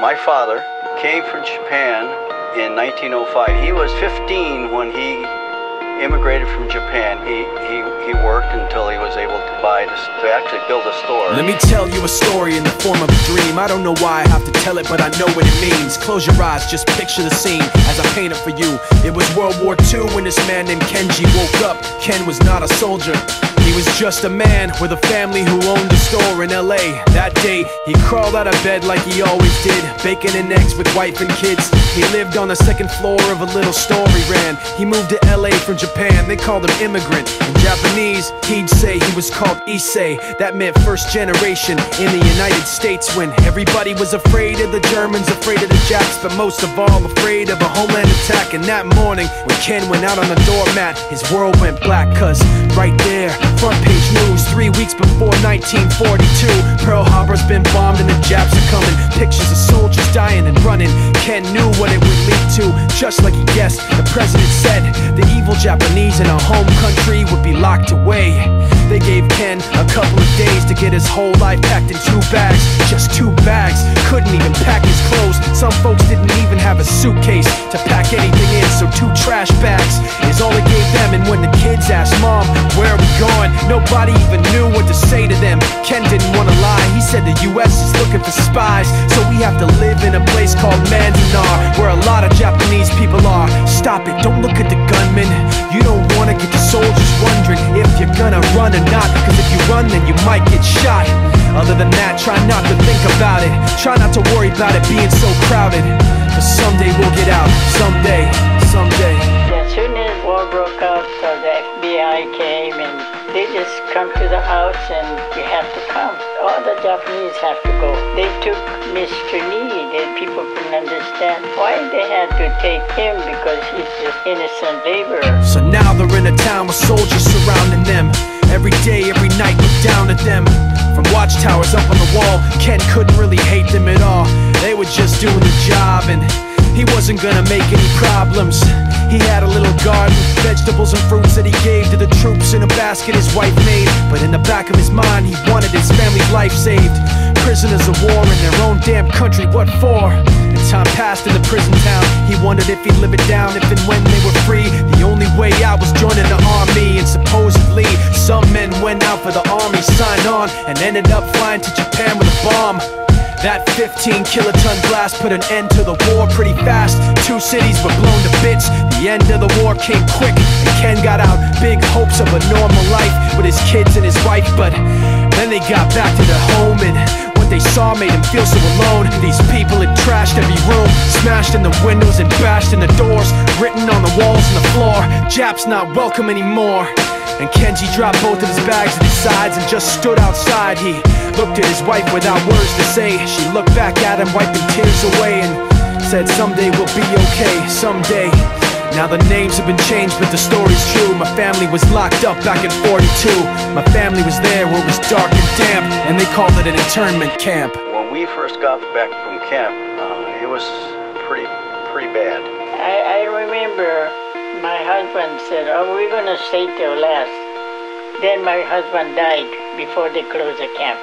My father came from Japan in 1905. He was 15 when he immigrated from Japan. He worked until he was able to actually build a store. Let me tell you a story in the form of a dream. I don't know why I have to tell it, but I know what it means. Close your eyes, just picture the scene as I paint it for you. It was World War II when this man named Kenji woke up. Ken was not a soldier. He was just a man with a family who owned a store in LA. That day, he crawled out of bed like he always did, bacon and eggs with wife and kids. He lived on the second floor of a little store he ran. He moved to LA from Japan, they called him immigrant. In Japanese, he'd say he was called Issei. That meant first generation in the United States, when everybody was afraid of the Germans, afraid of the Japs, but most of all afraid of a homeland attack. And that morning, when Ken went out on the doormat, his world went black, cause right there, front page news, 3 weeks before 1942, Pearl Harbor's been bombed and the Japs are coming. Pictures of soldiers dying and running. Ken knew what it would lead to, just like he guessed. The president said the evil Japanese in our home country would be locked away. They gave Ken a couple of days to get his whole life packed in 2 bags. Just 2 bags, couldn't even pack his clothes. Some folks didn't even have a suitcase to pack anything in, so 2 trash bags is all they gave them. And when the kids asked Mom, where are we going, nobody even knew what to say to them. Ken didn't want to lie, he said the US is looking for spies, so we have to live in a place called Manzanar, where a lot of Japanese people are. Stop it, don't look at the gunmen. You don't want to get the soldiers wondering if you're gonna run or not, cause if you run then you might get shot. Other than that, try not to think about it. Try not to worry about it being so crowded, cause someday we'll get out. Someday, someday. As soon as war broke out, so the FBI came and they just come to the house and you have to come. All the Japanese have to go. They took Mr. Need and people couldn't understand why they had to take him, because he's just innocent laborer. So now they're in a town with soldiers surrounding them. Every day, every night, look down at them. From watchtowers up on the wall, Ken couldn't really hate them at all. They were just doing the job and he wasn't gonna make any problems. He had a little garden, vegetables and fruits that he gave to the troops in a basket his wife made. But in the back of his mind, he wanted his family's life saved. Prisoners of war in their own damn country, what for? And time passed in the prison town. He wondered if he'd live it down if and when they were free. The only way out was joining the army, and supposedly some men went out for the army, signed on, and ended up flying to Japan with a bomb. That 15-kiloton blast put an end to the war pretty fast. 2 cities were blown to bits. The end of the war came quick, and Ken got out big hopes of a normal life with his kids and his wife. But then they got back to their home, and what they saw made him feel so alone. These people had trashed every room, smashed in the windows and bashed in the doors, written on the walls and the floor, "Japs not welcome anymore." And Kenji dropped both of his bags at his sides and just stood outside. He looked at his wife without words to say. She looked back at him, wiping tears away, and said, "Someday we'll be okay, someday." Now the names have been changed, but the story's true. My family was locked up back in '42. My family was there where it was dark and damp, and they called it an internment camp. When we first got back from camp, it was pretty bad. I remember my husband said, "Oh, we're gonna stay till last." Then my husband died before they closed the camp.